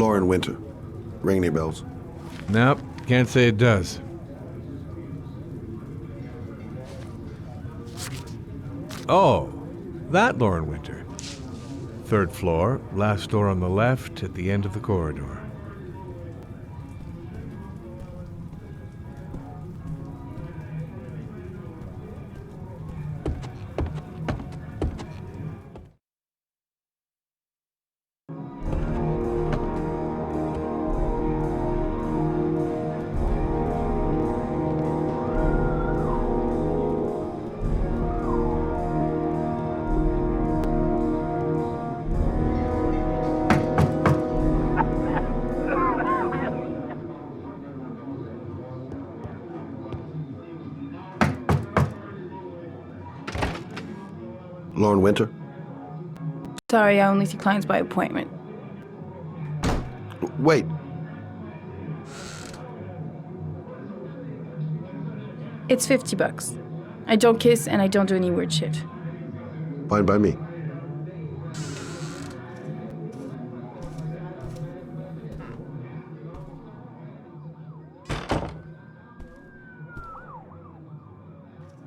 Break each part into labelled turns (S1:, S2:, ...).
S1: Lauren Winter. Ring any bells?
S2: Nope, can't say it does. Oh, that Lauren Winter. Third floor, last door on the left at the end of the corridor.
S1: Lauren Winter?
S3: Sorry, I only see clients by appointment.
S1: Wait.
S3: It's $50. I don't kiss and I don't do any weird shit.
S1: Fine by me.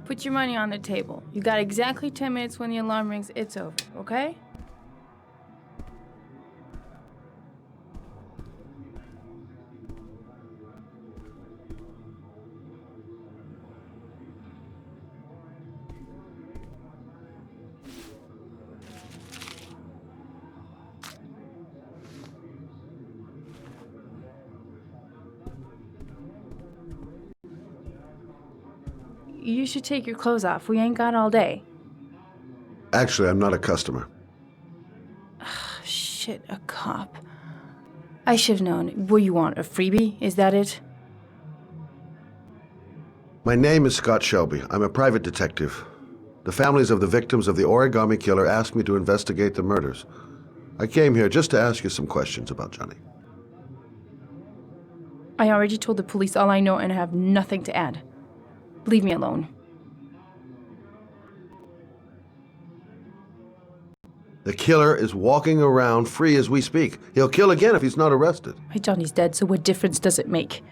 S3: Put your money on the table. You got exactly 10 minutes. When the alarm rings, it's over, okay? You should take your clothes off. We ain't got all day.
S1: Actually, I'm not a customer.
S3: Shit, a cop. I should've known. What do you want, a freebie? Is that it?
S1: My name is Scott Shelby. I'm a private detective. The families of the victims of the Origami Killer asked me to investigate the murders. I came here just to ask you some questions about Johnny.
S3: I already told the police all I know and I have nothing to add. Leave me alone.
S1: The killer is walking around free as we speak. He'll kill again if he's not arrested.
S3: My Johnny's dead, so what difference does it make?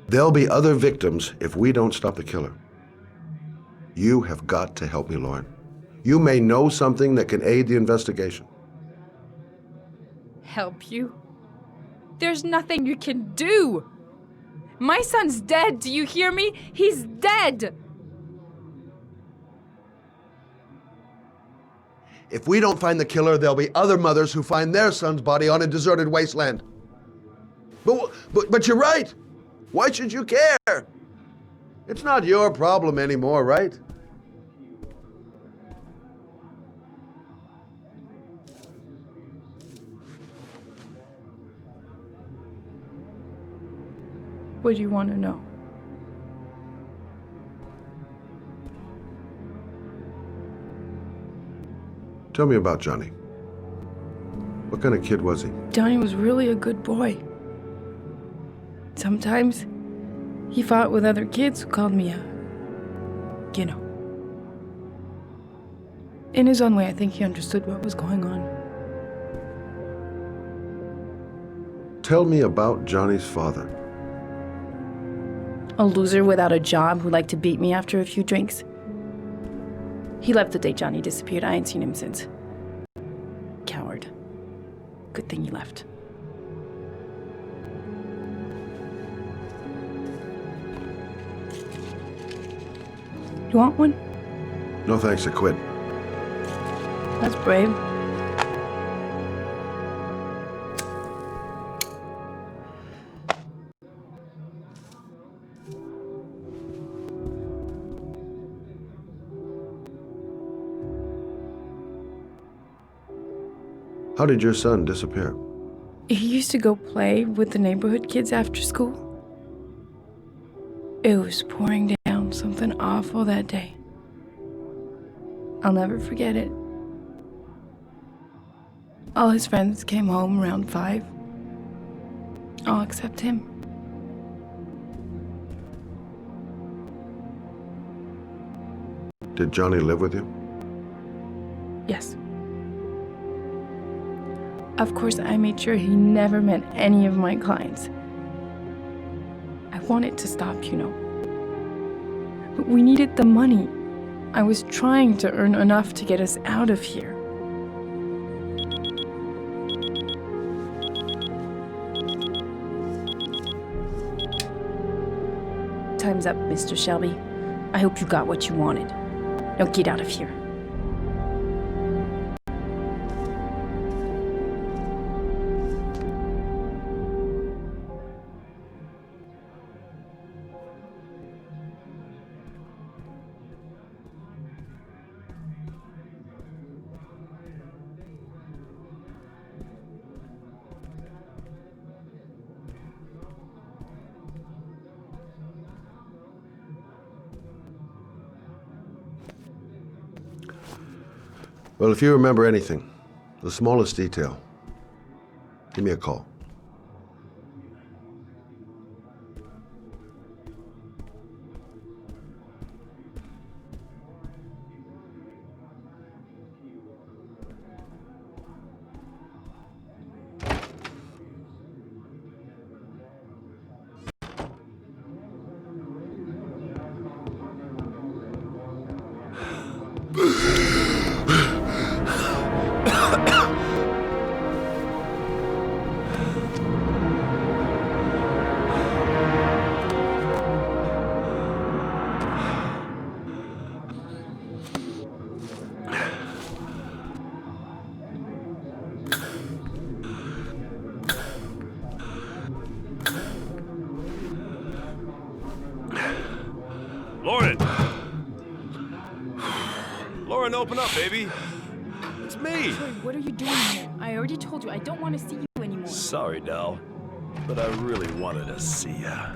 S1: There'll be other victims if we don't stop the killer. You have got to help me, Lauren. You may know something that can aid the investigation.
S3: Help you? There's nothing you can do! My son's dead, do you hear me? He's dead!
S1: If we don't find the killer, there'll be other mothers who find their son's body on a deserted wasteland. But you're right. Why should you care? It's not your problem anymore, right?
S3: What do you want to know?
S1: Tell me about Johnny. What kind of kid was he?
S3: Johnny was really a good boy. Sometimes he fought with other kids who called me you know. In his own way, I think he understood what was going on.
S1: Tell me about Johnny's father.
S3: A loser without a job who liked to beat me after a few drinks. He left the day Johnny disappeared. I ain't seen him since. Coward. Good thing he left. You want one?
S1: No thanks, I quit.
S3: That's brave.
S1: How did your son disappear?
S3: He used to go play with the neighborhood kids after school. It was pouring down, something awful that day. I'll never forget it. All his friends came home around 5. All except him.
S1: Did Johnny live with you?
S3: Yes. Of course, I made sure he never met any of my clients. I wanted to stop, you know. But we needed the money. I was trying to earn enough to get us out of here. Time's up, Mr. Shelby. I hope you got what you wanted. Now get out of here.
S1: Well, if you remember anything, the smallest detail, give me a call.
S4: Lauren! Lauren, open up, baby. It's me.
S3: Troy, what are you doing here? I already told you I don't want to see you anymore.
S4: Sorry, Dal, but I really wanted to see ya.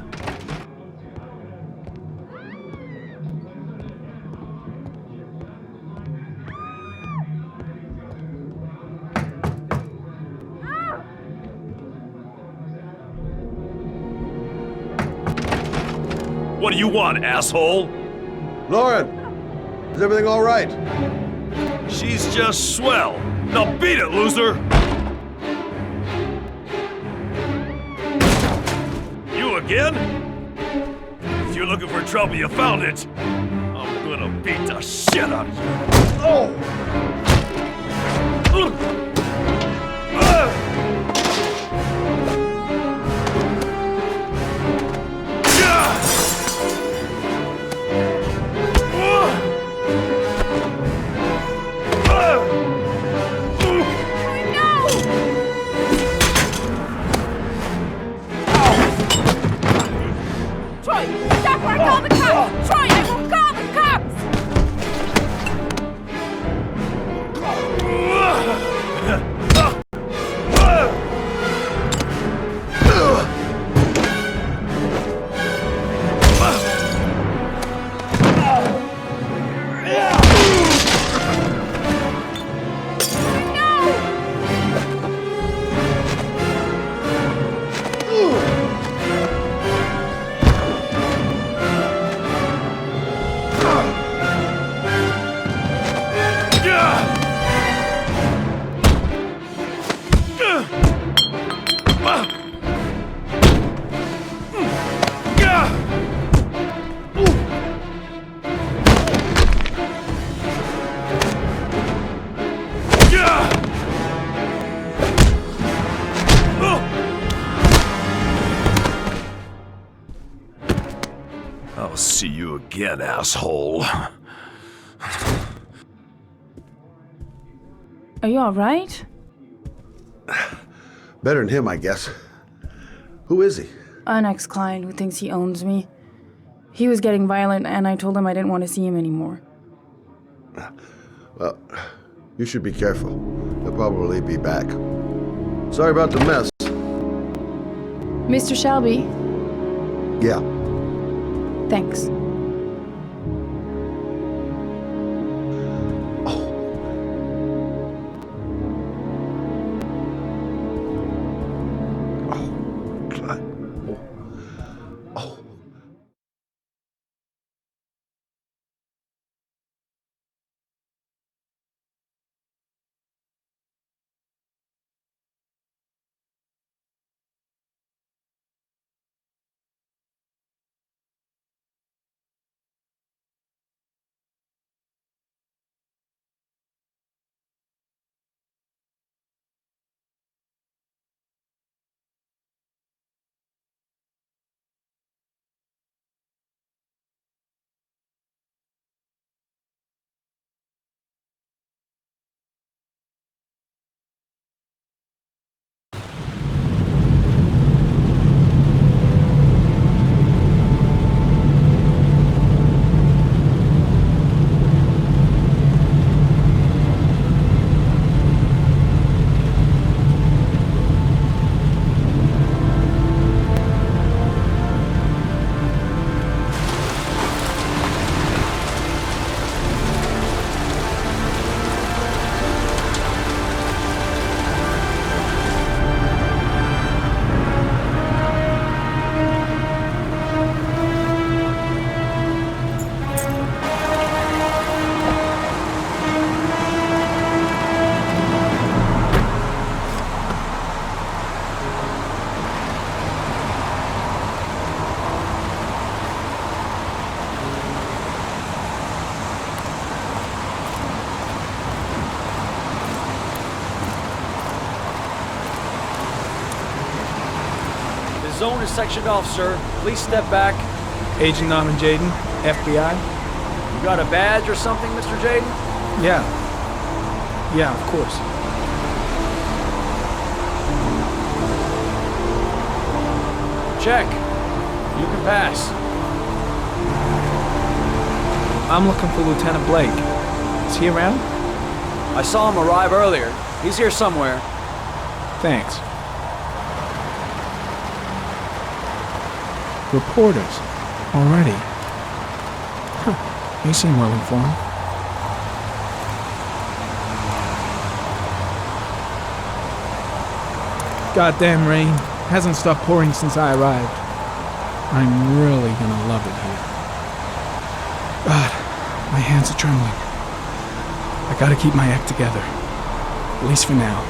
S4: What do you want, asshole?
S1: Lauren, is everything all right?
S4: She's just swell. Now beat it, loser! You again? If you're looking for trouble, you found it. I'm gonna beat the shit out of you.
S1: Oh!
S3: Troy, stop or I'll call the cops! Troy, I will call the cops!
S4: I'll see you again, asshole.
S3: Are you alright?
S1: Better than him, I guess. Who is he?
S3: An ex-client who thinks he owns me. He was getting violent and I told him I didn't want to see him anymore.
S1: Well, you should be careful. He'll probably be back. Sorry about the mess.
S3: Mr. Shelby,
S1: Yeah.
S3: thanks.
S5: zone is sectioned off, sir. Please step back.
S6: Agent Norman Jaden, FBI?
S5: You got a badge or something, Mr. Jaden?
S6: Yeah. Yeah, of course.
S5: Check. You can pass.
S6: I'm looking for Lieutenant Blake. Is he around?
S5: I saw him arrive earlier. He's here somewhere.
S6: Thanks. Reporters. Already. Huh. You seem well informed. Goddamn rain. Hasn't stopped pouring since I arrived. I'm really gonna love it here. God, my hands are trembling. I gotta keep my act together. At least for now.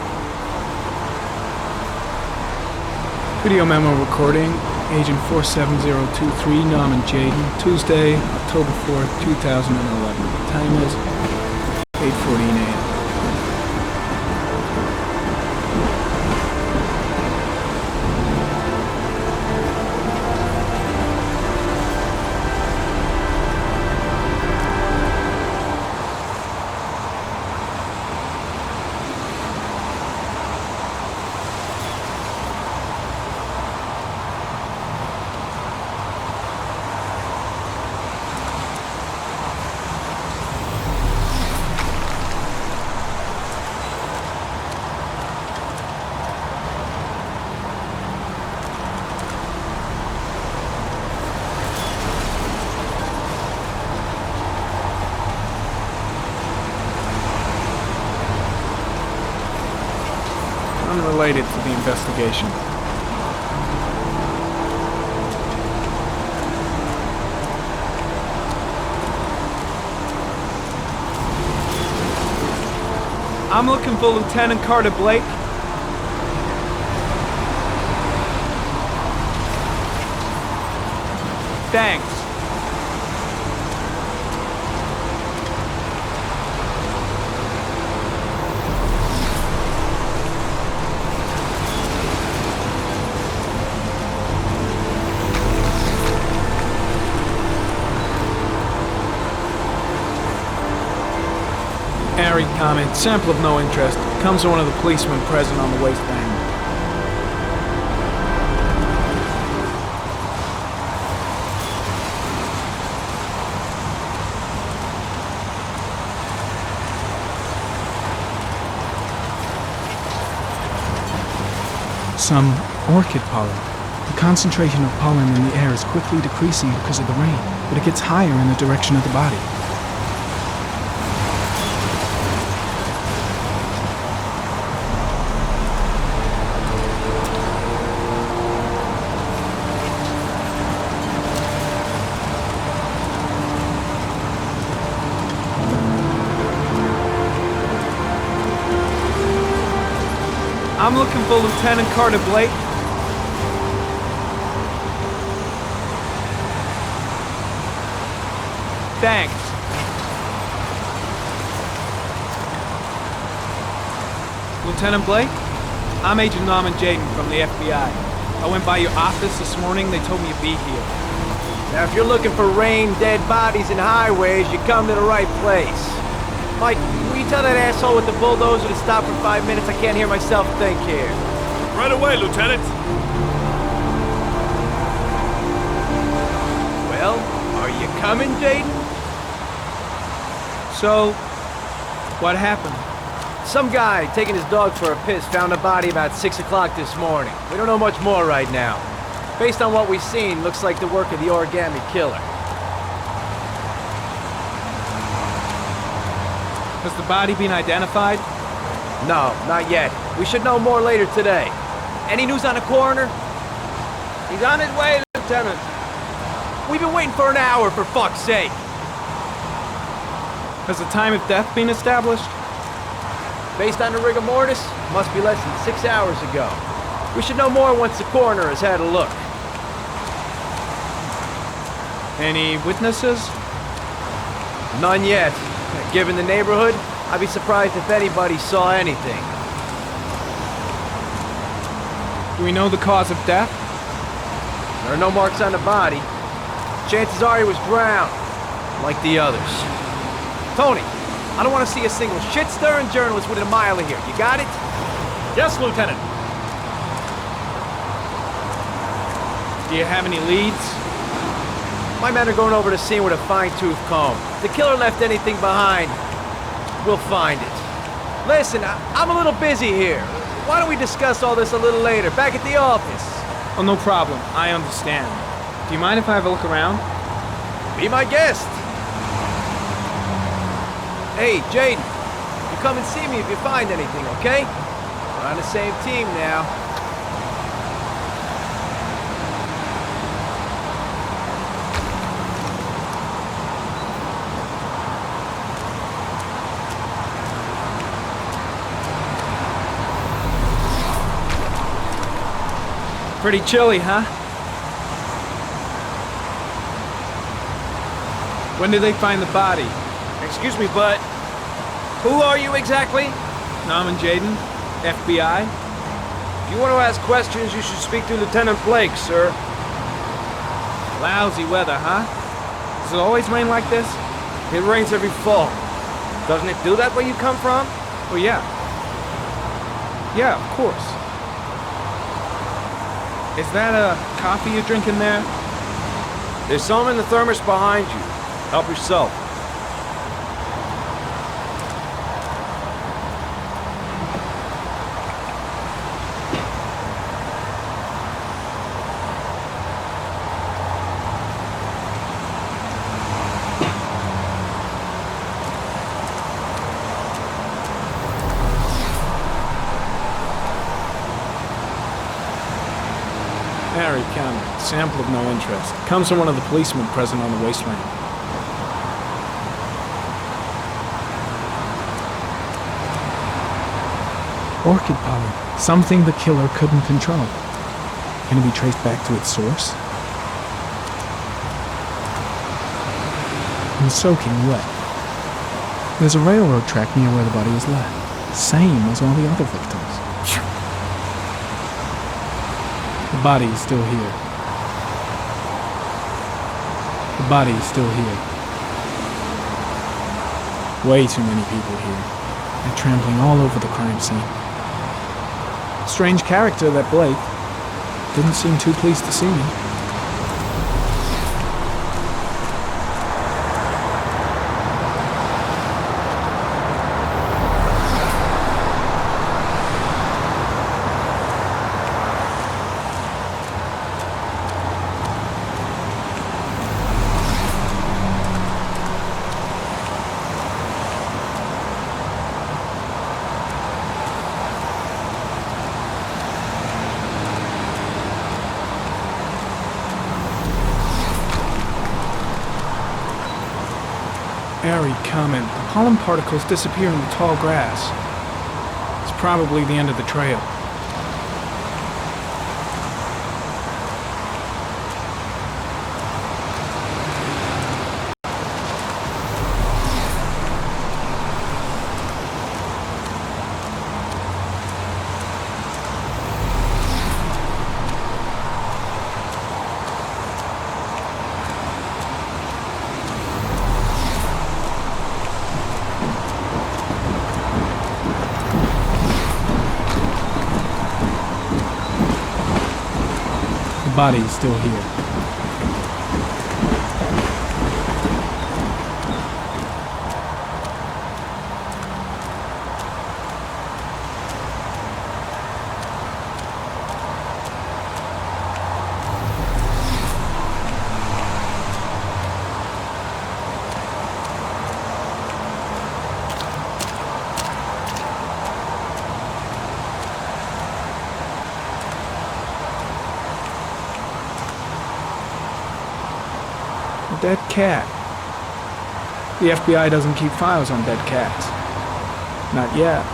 S6: Video memo recording, Agent 47023, Norman Jaden, Tuesday, October 4th, 2011. The time is 8:14 a.m. Unrelated to the investigation. I'm looking for Lieutenant Carter Blake. Thanks. Airy comment, sample of no interest. Comes from one of the policemen present on the waste bank. Some orchid pollen. The concentration of pollen in the air is quickly decreasing because of the rain, but it gets higher in the direction of the body. I'm looking for Lieutenant Carter Blake. Thanks. Lieutenant Blake? I'm Agent Norman Jaden from the FBI. I went by your office this morning. They told me you'd be here.
S5: Now, if you're looking for rain, dead bodies, and highways, you come to the right place. Mike, will you tell that asshole with the bulldozer to stop for 5 minutes? I can't hear myself think here.
S4: Right away, Lieutenant.
S5: Well, are you coming, Jaden?
S6: So, what happened?
S5: Some guy taking his dog for a piss found a body about 6 o'clock this morning. We don't know much more right now. Based on what we've seen, looks like the work of the origami killer.
S6: Has the body been identified?
S5: No, not yet. We should know more later today. Any news on the coroner? He's on his way, Lieutenant. We've been waiting for an hour, for fuck's sake.
S6: Has the time of death been established?
S5: Based on the rigor mortis, must be less than 6 hours ago. We should know more once the coroner has had a look.
S6: Any witnesses?
S5: None yet. Given the neighborhood, I'd be surprised if anybody saw anything.
S6: Do we know the cause of death?
S5: There are no marks on the body. Chances are he was drowned, like the others. Tony, I don't want to see a single shit-stirring journalist within a mile of here. You got it?
S7: Yes, Lieutenant.
S6: Do you have any leads?
S5: My men are going over the scene with a fine-tooth comb. If the killer left anything behind, we'll find it. Listen, I'm a little busy here. Why don't we discuss all this a little later, back at the office?
S6: Oh, no problem. I understand. Do you mind if I have a look around?
S5: Be my guest. Hey, Jaden, you come and see me if you find anything, okay? We're on the same team now.
S6: Pretty chilly, huh? When did they find the body?
S5: Excuse me, but who are you exactly?
S6: Norman Jaden, FBI.
S5: If you want to ask questions, you should speak to Lieutenant Blake, sir.
S6: Lousy weather, huh? Does it always rain like this?
S5: It rains every fall. Doesn't it do that where you come from?
S6: Oh, yeah. Yeah, of course. Is that a coffee you're drinking there?
S5: There's some in the thermos behind you. Help yourself.
S6: Harry Cameron, sample of no interest. Comes from one of the policemen present on the wasteland. Orchid pollen. Something the killer couldn't control. Can it be traced back to its source? I'm soaking wet. There's a railroad track near where the body was left. Same as all the other victims. The body is still here. The body is still here. Way too many people here. They're trampling all over the crime scene. Strange character, that Blake. Didn't seem too pleased to see me. Airy comment. The pollen particles disappear in the tall grass. It's probably the end of the trail. The body is still here. A dead cat. The FBI doesn't keep files on dead cats. Not yet.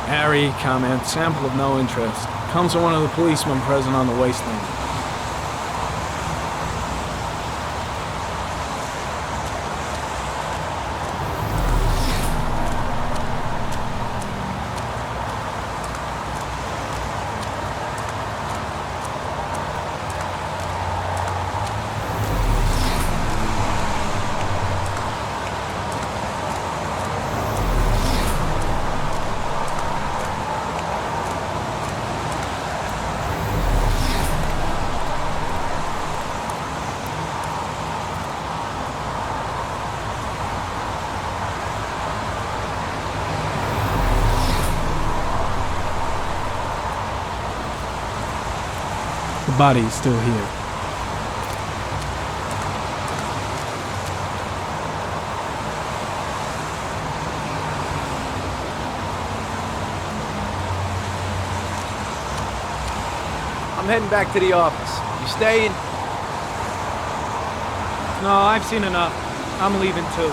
S6: Harry, comment, sample of no interest. Comes from one of the policemen present on the wasteland. The body is still here.
S5: I'm heading back to the office. You staying?
S6: No, I've seen enough. I'm leaving too.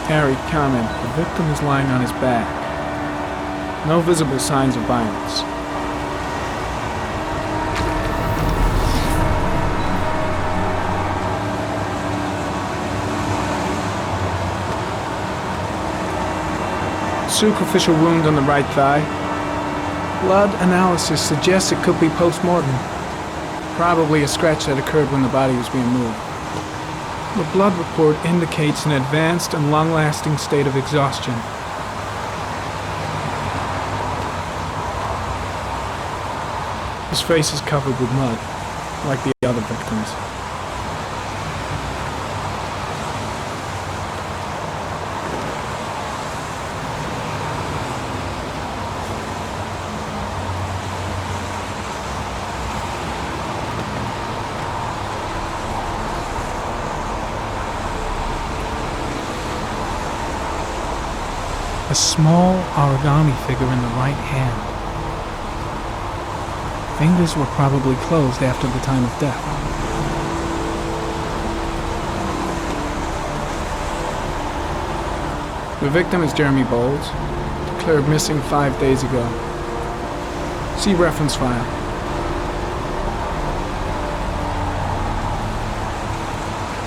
S6: Harry, comment. The victim is lying on his back. No visible signs of violence. Superficial wound on the right thigh. Blood analysis suggests it could be post-mortem. Probably a scratch that occurred when the body was being moved. The blood report indicates an advanced and long-lasting state of exhaustion. His face is covered with mud, like the other victims. A small origami figure in the right hand. Fingers were probably closed after the time of death. The victim is Jeremy Bowles, declared missing 5 days ago. See reference file.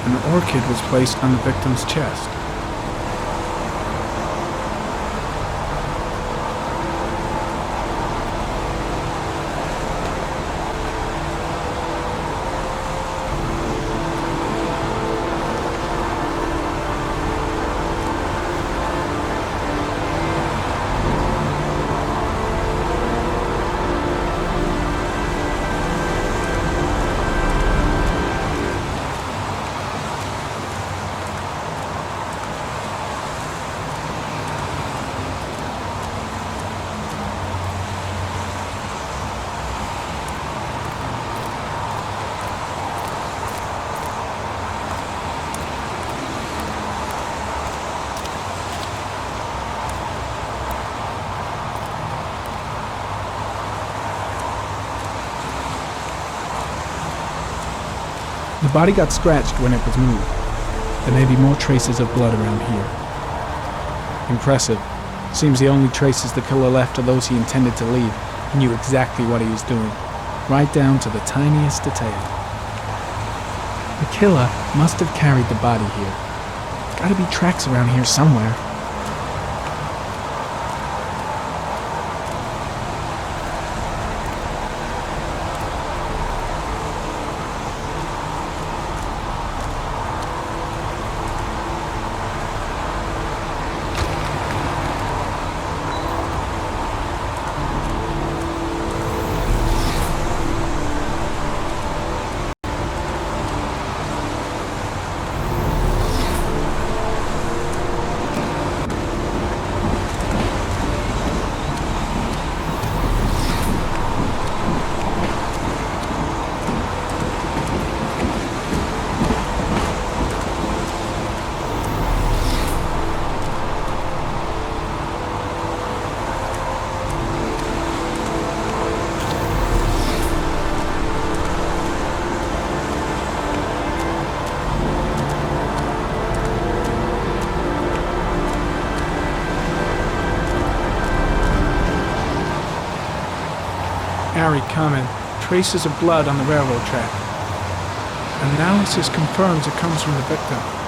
S6: An orchid was placed on the victim's chest. The body got scratched when it was moved. There may be more traces of blood around here. Impressive. Seems the only traces the killer left are those he intended to leave. He knew exactly what he was doing, right down to the tiniest detail. The killer must have carried the body here. Gotta be tracks around here somewhere. Ari comment, traces of blood on the railroad track. Analysis confirms it comes from the victim.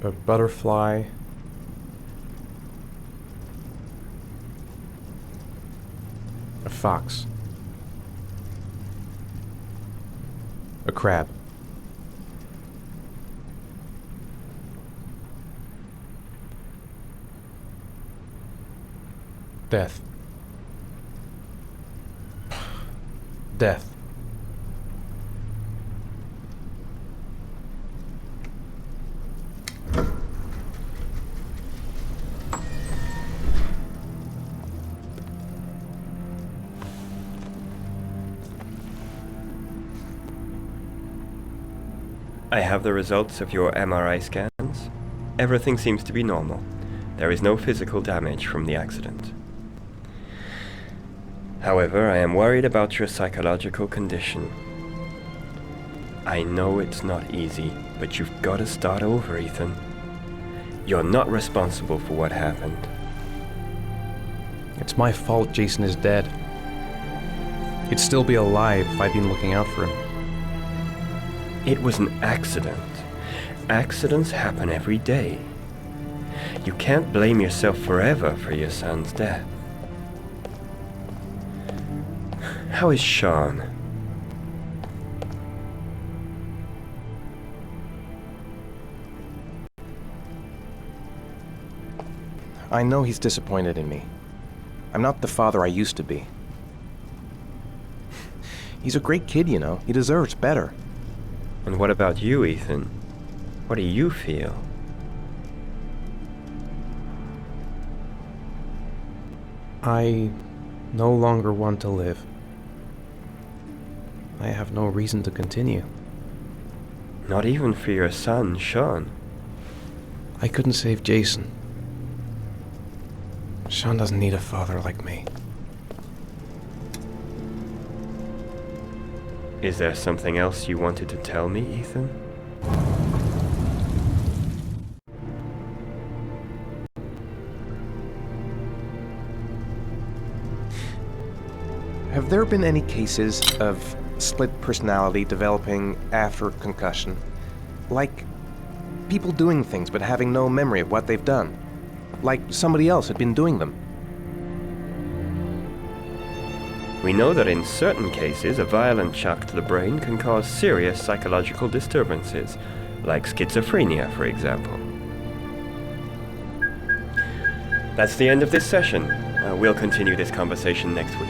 S7: A butterfly. A fox. A crab. Death. Death.
S8: I have the results of your MRI scans. Everything seems to be normal. There is no physical damage from the accident. However, I am worried about your psychological condition. I know it's not easy, but you've got to start over, Ethan. You're not responsible for what happened.
S7: It's my fault Jason is dead. He'd still be alive if I'd been looking out for him.
S8: It was an accident. Accidents happen every day. You can't blame yourself forever for your son's death. How is Sean?
S7: I know he's disappointed in me. I'm not the father I used to be. He's a great kid, you know. He deserves better.
S8: And what about you, Ethan? What do you feel?
S7: I no longer want to live. I have no reason to continue.
S8: Not even for your son, Sean.
S7: I couldn't save Jason. Sean doesn't need a father like me.
S8: Is there something else you wanted to tell me, Ethan?
S7: Have there been any cases of split personality developing after concussion? Like people doing things but having no memory of what they've done? Like somebody else had been doing them?
S8: We know that in certain cases, a violent shock to the brain can cause serious psychological disturbances, like schizophrenia, for example. That's the end of this session. We'll continue this conversation next week.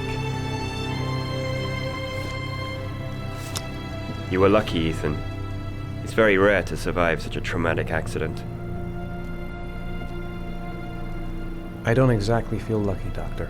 S8: You were lucky, Ethan. It's very rare to survive such a traumatic accident.
S7: I don't exactly feel lucky, Doctor.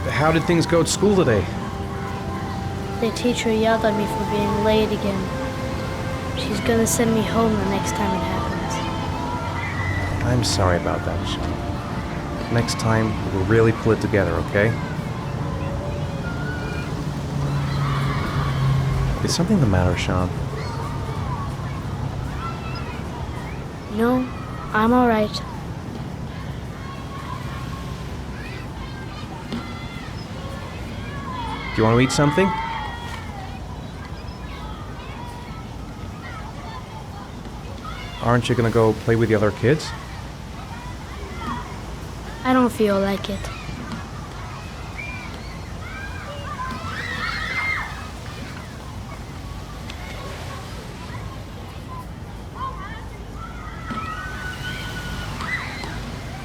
S7: How did things go at school today?
S9: The teacher yelled at me for being late again. She's gonna send me home the next time it happens.
S7: I'm sorry about that, Sean. Next time, we'll really pull it together, okay? Is something the matter, Sean?
S9: No, I'm alright.
S7: Do you want to eat something? Aren't you gonna go play with the other kids?
S9: I don't feel like it.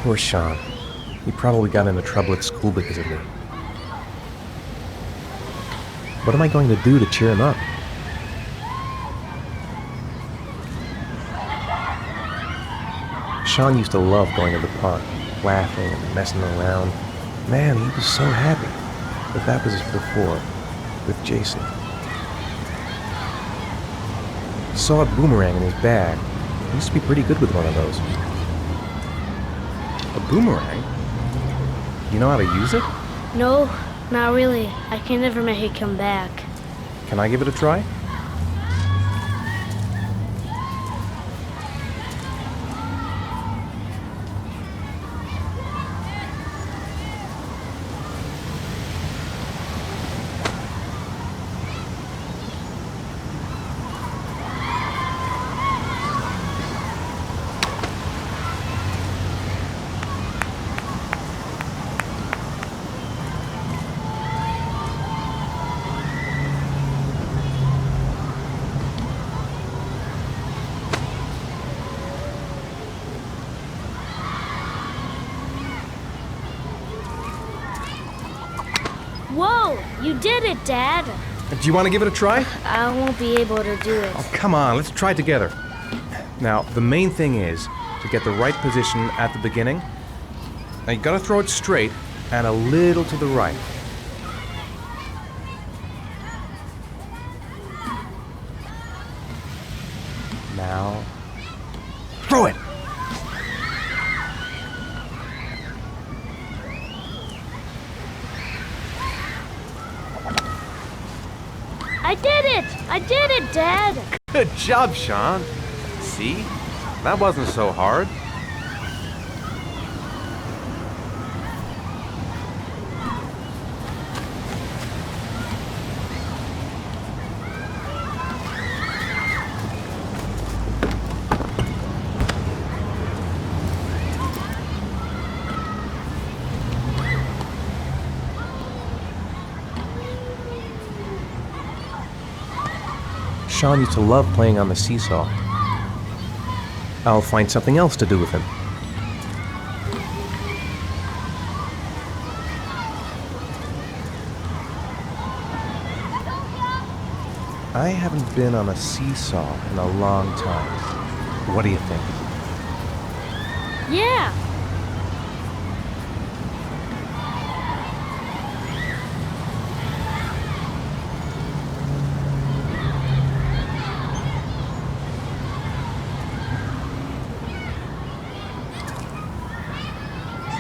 S7: Poor Sean. He probably got into trouble at school because of me. What am I going to do to cheer him up? Sean used to love going to the park, laughing and messing around. Man, he was so happy. But that was before, with Jason. Saw a boomerang in his bag. He used to be pretty good with one of those. A boomerang? You know how to use it?
S9: No, not really. I can never make it come back.
S7: Can I give it a try?
S9: Whoa! You did it, Dad!
S7: Do you want to give it a try?
S9: I won't be able to do it.
S7: Oh, come on, let's try it together. Now, the main thing is to get the right position at the beginning. Now, you gotta throw it straight and a little to the right. Now, throw it!
S9: I did it! I did it, Dad!
S5: Good job, Sean. See? That wasn't so hard.
S7: Sean used to love playing on the seesaw. I'll find something else to do with him. I haven't been on a seesaw in a long time. What do you think?
S9: Yeah.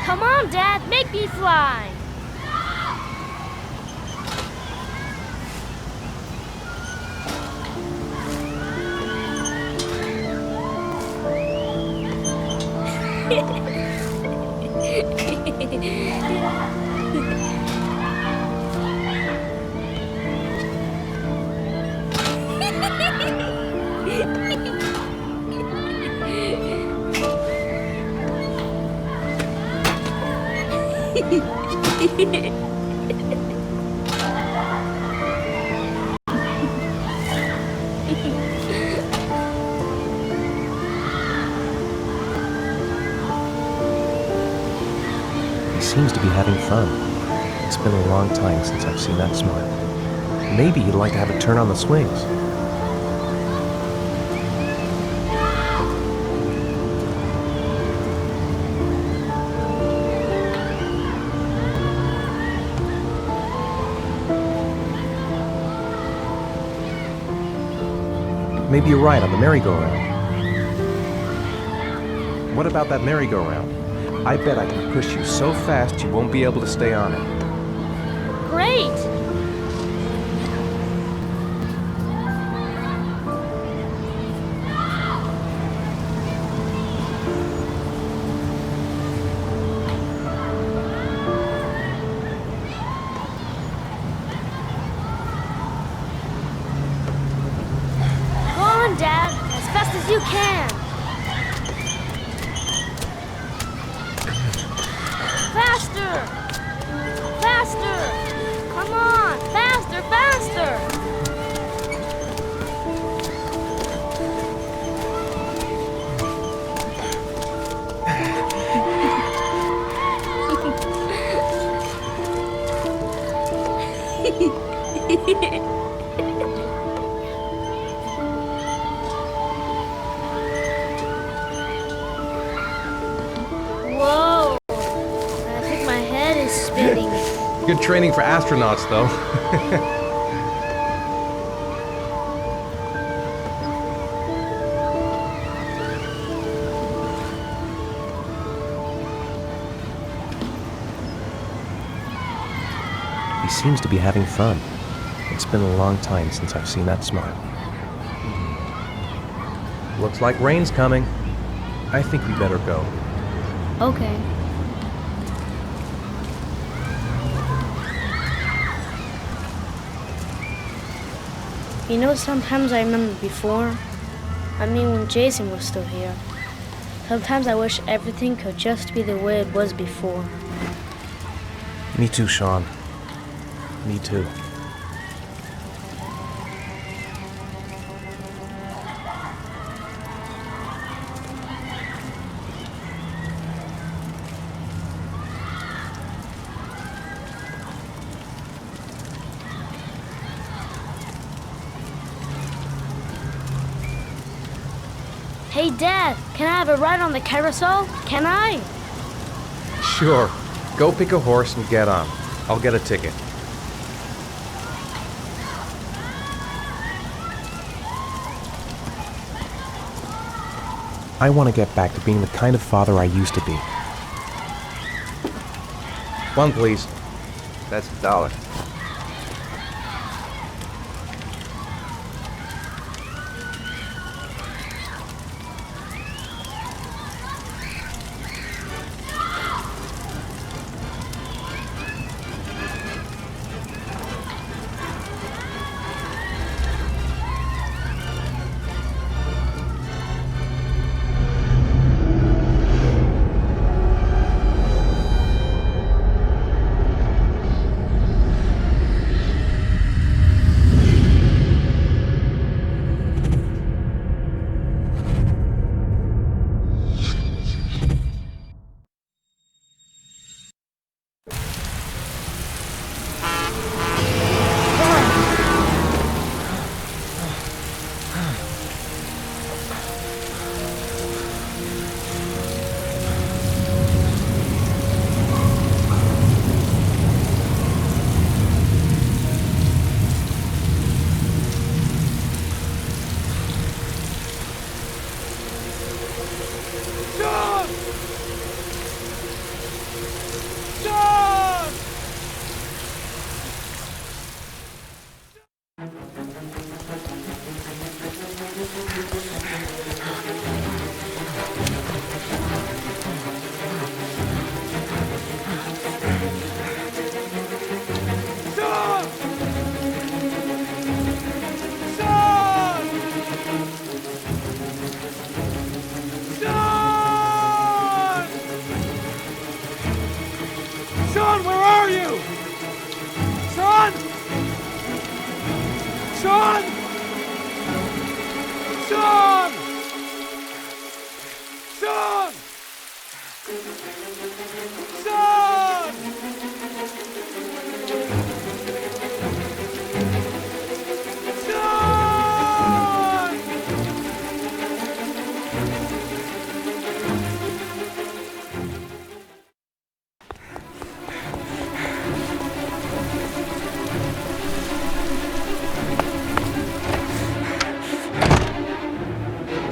S9: Come on, Dad, make me fly.
S7: He seems to be having fun. It's been a long time since I've seen that smile. Maybe he'd like to have a turn on the swings. Maybe you're right on the merry-go-round. What about that merry-go-round? I bet I can push you so fast you won't be able to stay on it.
S9: Great! Go on, Dad, as fast as you can. Faster! Faster! Come on! Faster! Faster! Whoa! I think my head is spinning.
S7: Good training for astronauts, though. He seems to be having fun. It's been a long time since I've seen that smile. Looks like rain's coming. I think we better go.
S9: Okay. You know, sometimes I remember before. I mean, when Jason was still here. Sometimes I wish everything could just be the way it was before.
S7: Me too, Sean. Me too.
S9: Hey, Dad, can I have a ride on the carousel? Can I?
S7: Sure. Go pick a horse and get on. I'll get a ticket. I want to get back to being the kind of father I used to be. One, please. That's $1.
S5: Sean! Sean! Sean! Sean! Sean! Sean, where are you? Sean! Sean! Sean! Sean! Sean! Sean!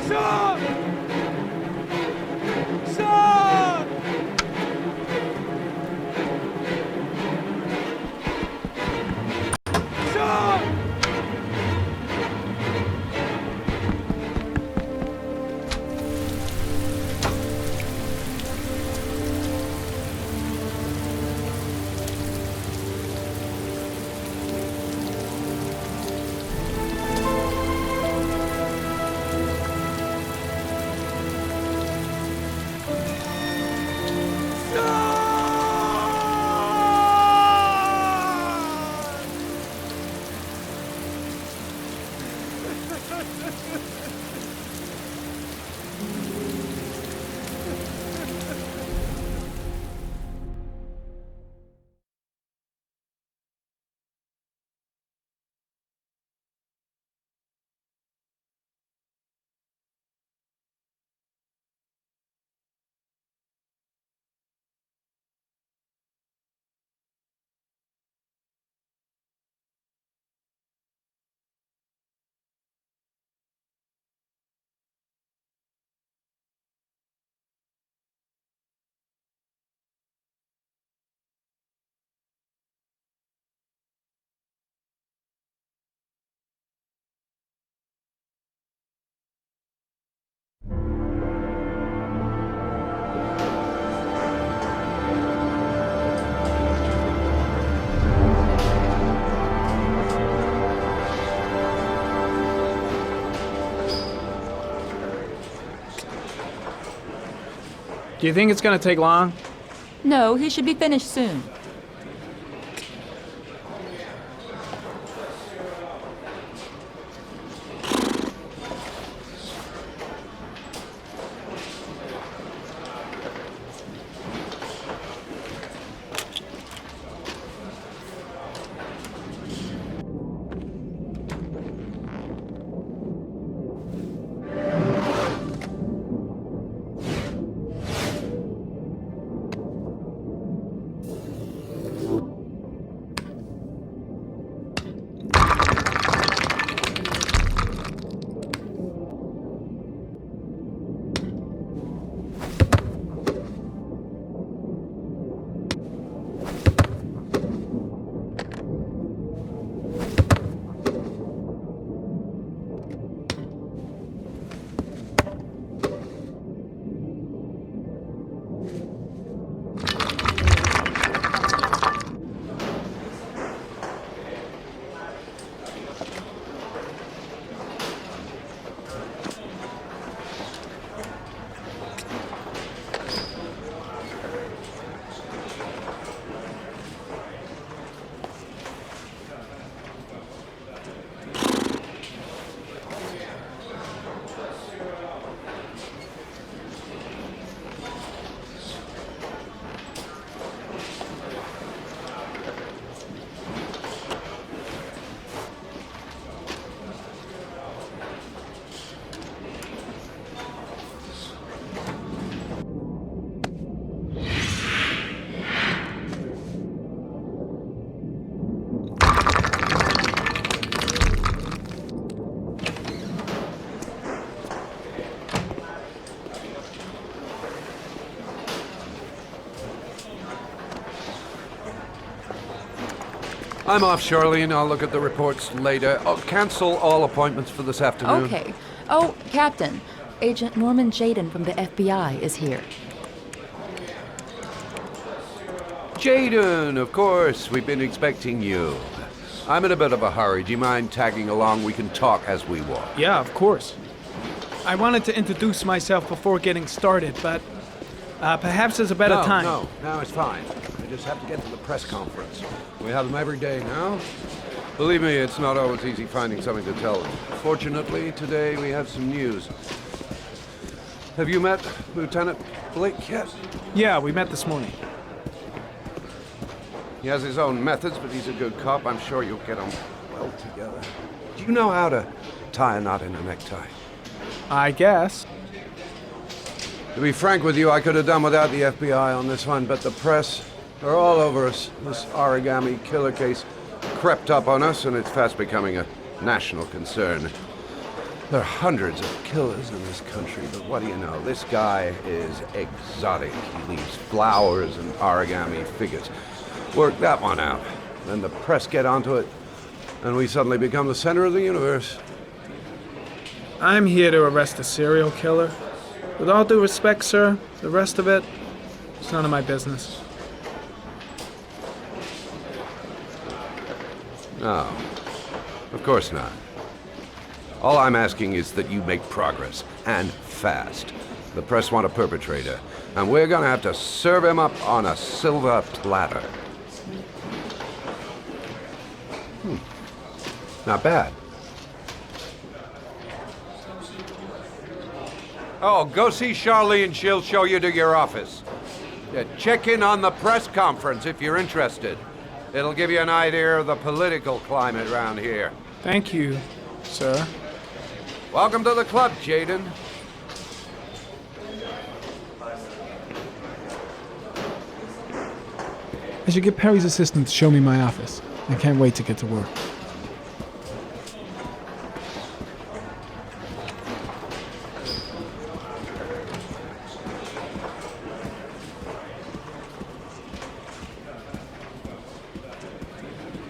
S5: Sean! Sean! Sean!
S6: Do you think it's gonna take long?
S10: No, he should be finished soon.
S11: I'm off, Charlene. I'll look at the reports later. I'll cancel all appointments for this afternoon.
S10: Okay. Oh, Captain, Agent Norman Jaden from the FBI is here.
S11: Jaden, of course. We've been expecting you. I'm in a bit of a hurry. Do you mind tagging along? We can talk as we walk.
S6: Yeah, of course. I wanted to introduce myself before getting started, but perhaps there's a better time.
S11: No, it's fine. I just have to get to the press conference. We have them every day now. Believe me, it's not always easy finding something to tell them. Fortunately, today we have some news. Have you met Lieutenant Blake yet?
S6: Yeah, we met this morning.
S11: He has his own methods, but he's a good cop. I'm sure you'll get on well together. Do you know how to tie a knot in a necktie?
S6: I guess.
S11: To be frank with you, I could have done without the FBI on this one, but the press, they're all over us. This origami killer case crept up on us, and it's fast becoming a national concern. There are hundreds of killers in this country, but what do you know? This guy is exotic. He leaves flowers and origami figures. Work that one out. Then the press get onto it, and we suddenly become the center of the universe.
S6: I'm here to arrest a serial killer. With all due respect, sir, the rest of it, it's none of my business.
S11: No, of course not. All I'm asking is that you make progress, and fast. The press want a perpetrator, and we're gonna have to serve him up on a silver platter. Not bad. Oh, go see Charlene. She'll show you to your office. Check in on the press conference if you're interested. It'll give you an idea of the political climate around here.
S6: Thank you, sir.
S11: Welcome to the club, Jaden.
S6: I should get Perry's assistant to show me my office. I can't wait to get to work.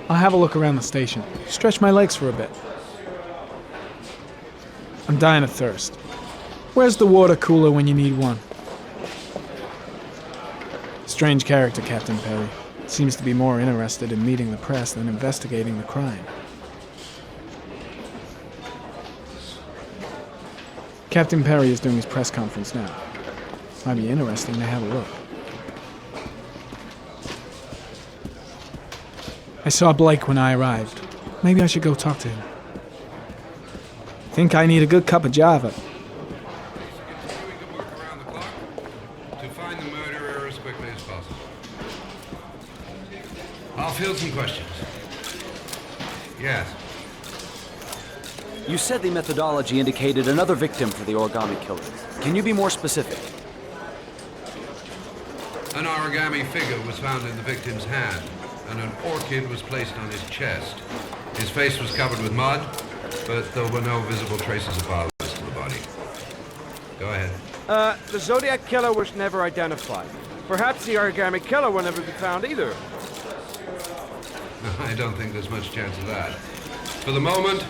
S6: I'll have a look around the station. Stretch my legs for a bit. I'm dying of thirst. Where's the water cooler when you need one? Strange character, Captain Perry. Seems to be more interested in meeting the press than investigating the crime. Captain Perry is doing his press conference now. Might be interesting to have a look. I saw Blake when I arrived. Maybe I should go talk to him. Think I need a good cup of Java.
S11: To find the murderer as quickly as possible. I'll field some questions. Yes.
S12: You said the methodology indicated another victim for the origami killer. Can you be more specific?
S11: An origami figure was found in the victim's hand, and an orchid was placed on his chest. His face was covered with mud, but there were no visible traces of violence to the body. Go ahead.
S5: The Zodiac killer was never identified. Perhaps the origami killer will never be found either.
S11: I don't think there's much chance of that. For the moment,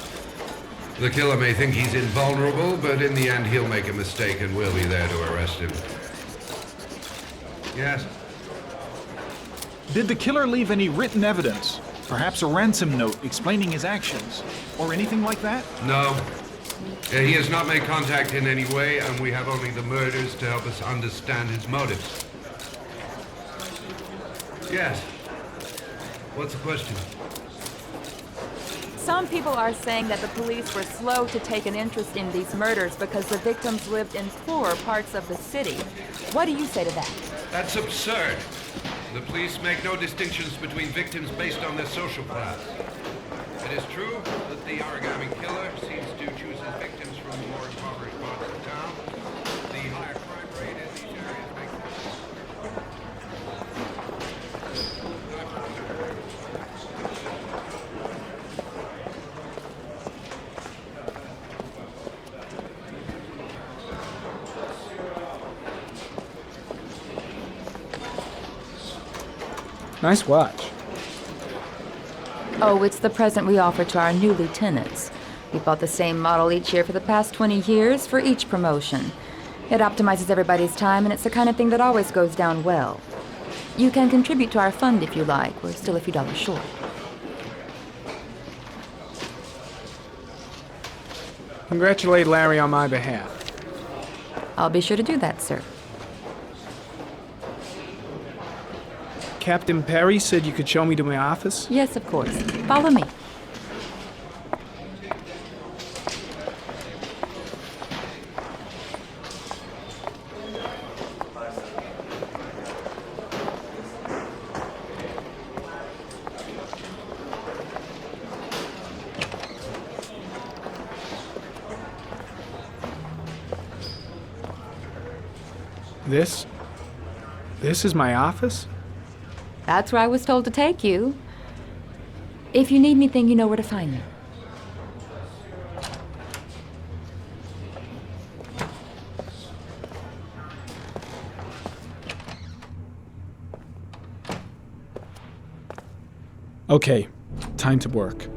S11: the killer may think he's invulnerable, but in the end he'll make a mistake and we'll be there to arrest him. Yes?
S13: Did the killer leave any written evidence? Perhaps a ransom note explaining his actions? Or anything like that?
S11: No. He has not made contact in any way, and we have only the murders to help us understand his motives. Yes. What's the question?
S10: Some people are saying that the police were slow to take an interest in these murders because the victims lived in poorer parts of the city. What do you say to that?
S11: That's absurd. The police make no distinctions between victims based on their social class. It is true that the origami killer seems to choose his victims from the more impoverished parts of town. The higher crime rate in these areas makes
S6: Nice watch.
S10: Oh, it's the present we offer to our new lieutenants. We bought the same model each year for the past 20 years for each promotion. It optimizes everybody's time, and it's the kind of thing that always goes down well. You can contribute to our fund if you like. We're still a few dollars short.
S6: Congratulate Larry on my behalf.
S10: I'll be sure to do that, sir.
S6: Captain Perry said you could show me to my office?
S10: Yes, of course. Follow me.
S6: This is my office?
S10: That's where I was told to take you. If you need anything, you know where to find me.
S6: Okay, time to work.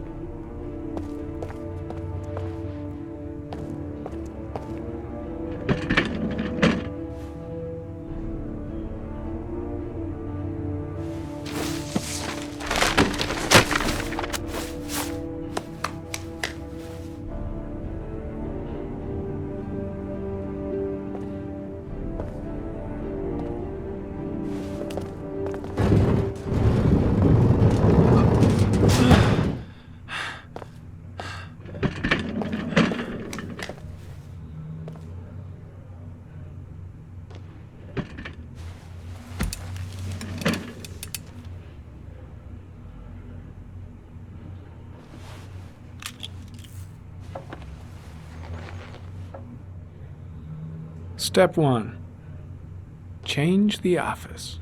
S6: Step 1. Change the office.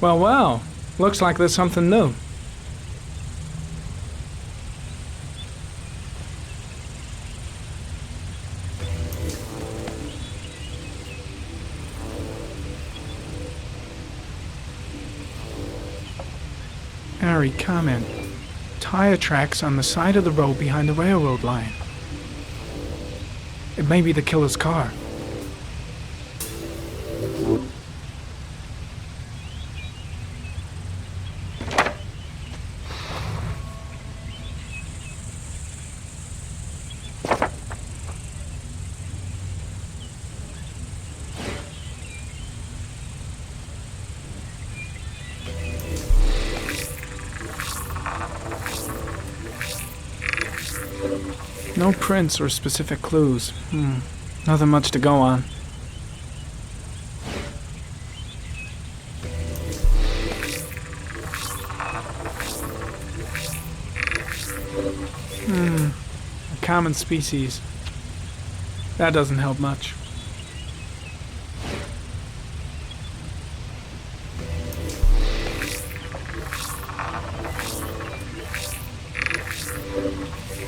S6: Well, looks like there's something new. Harry, comment. Tire tracks on the side of the road behind the railroad line. It may be the killer's car. No prints or specific clues. Nothing much to go on. A common species. That doesn't help much.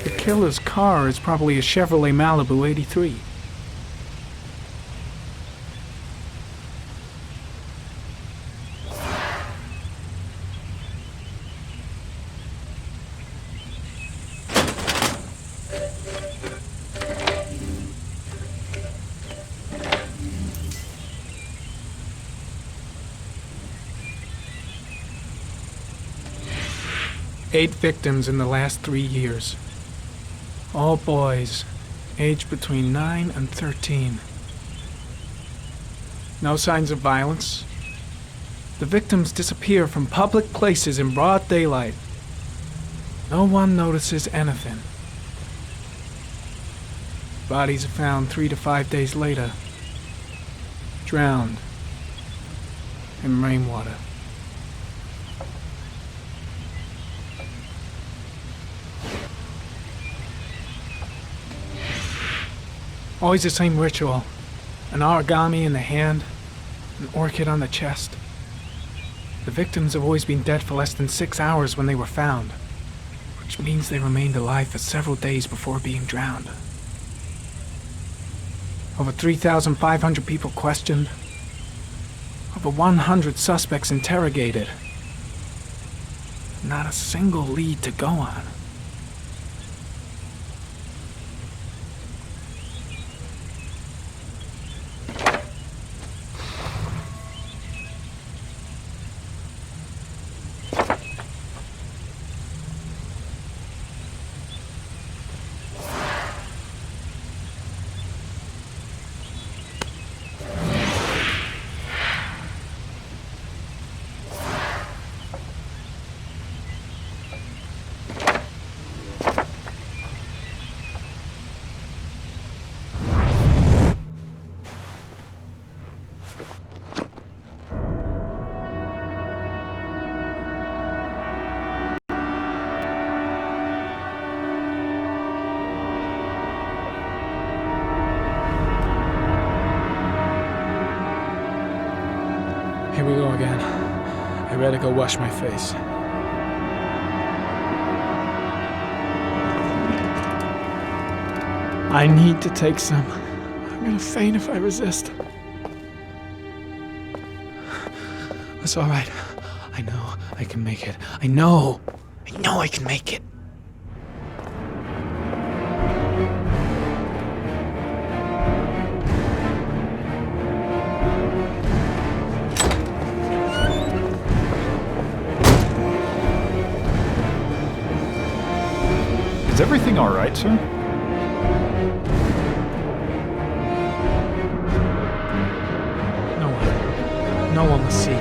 S6: The killer's car is probably a Chevrolet Malibu 83. Eight victims in the last 3 years. All boys, aged between 9 and 13. No signs of violence. The victims disappear from public places in broad daylight. No one notices anything. Bodies are found 3 to 5 days later, drowned in rainwater. Always the same ritual. An origami in the hand, an orchid on the chest. The victims have always been dead for less than 6 hours when they were found, which means they remained alive for several days before being drowned. Over 3,500 people questioned. Over 100 suspects interrogated. Not a single lead to go on. Here we go again. I better go wash my face. I need to take some. I'm gonna faint if I resist. That's all right. I know I can make it. I know I can make it.
S13: Is everything all right, sir?
S6: No one will see.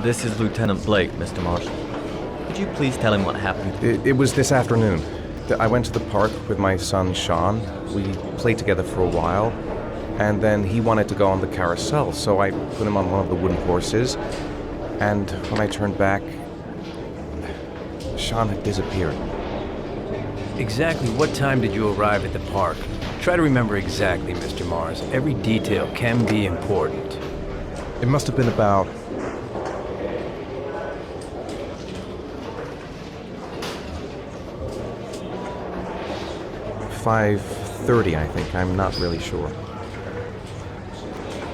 S14: This is Lieutenant Blake, Mr. Marshall. Could you please tell him what happened?
S7: It was this afternoon. I went to the park with my son, Sean. We played together for a while, and then he wanted to go on the carousel, so I put him on one of the wooden horses, and when I turned back, Sean had disappeared.
S5: Exactly what time did you arrive at the park? Try to remember exactly, Mr. Mars. Every detail can be important.
S7: It must have been about 5:30, I think. I'm not really sure.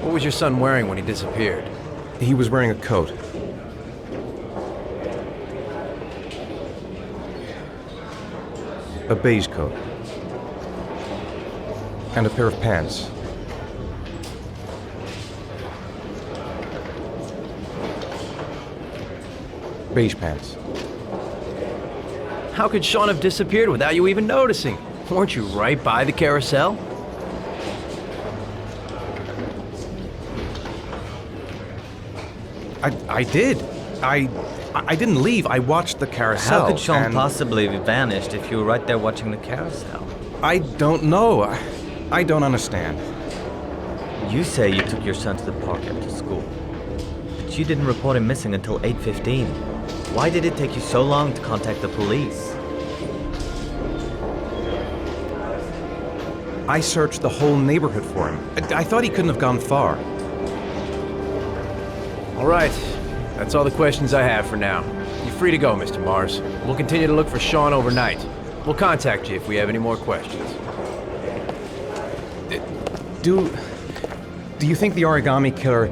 S5: What was your son wearing when he disappeared?
S7: He was wearing a coat. A beige coat. And a pair of pants. Beige pants.
S5: How could Sean have disappeared without you even noticing? Weren't you right by the carousel?
S7: I did. I didn't leave. I watched the carousel.
S14: How could Sean
S7: and
S14: possibly have vanished if you were right there watching the carousel?
S7: I don't know. I don't understand.
S14: You say you took your son to the park after school, but you didn't report him missing until 8:15. Why did it take you so long to contact the police?
S7: I searched the whole neighborhood for him. I thought he couldn't have gone far.
S5: All right. That's all the questions I have for now. You're free to go, Mr. Mars. We'll continue to look for Sean overnight. We'll contact you if we have any more questions.
S7: Do you think the origami killer...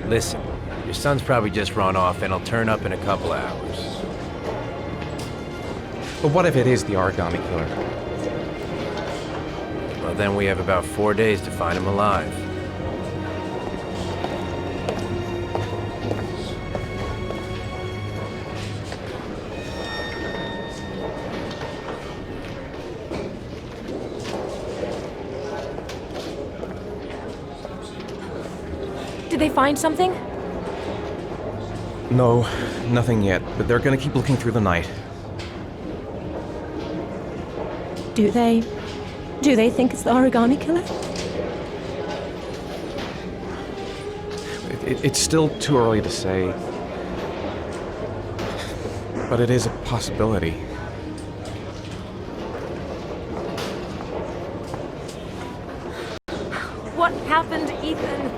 S5: Listen, your son's probably just run off and he'll turn up in a couple hours.
S7: But what if it is the origami killer?
S5: Well, then we have about 4 days to find him alive.
S15: Did they find something?
S7: No, nothing yet, but they're gonna keep looking through the night.
S15: Do they think it's the origami killer?
S7: It's still too early to say. But it is a possibility.
S15: What happened, Ethan?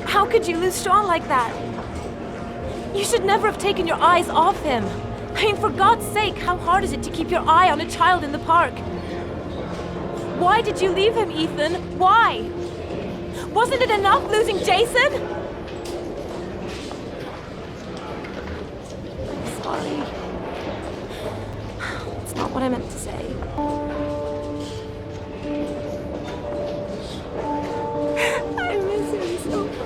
S15: How could you lose Sean like that? You should never have taken your eyes off him. I mean, for God's sake, how hard is it to keep your eye on a child in the park? Why did you leave him, Ethan? Why? Wasn't it enough losing Jason? I'm sorry. It's not what I meant to say. I miss him so much.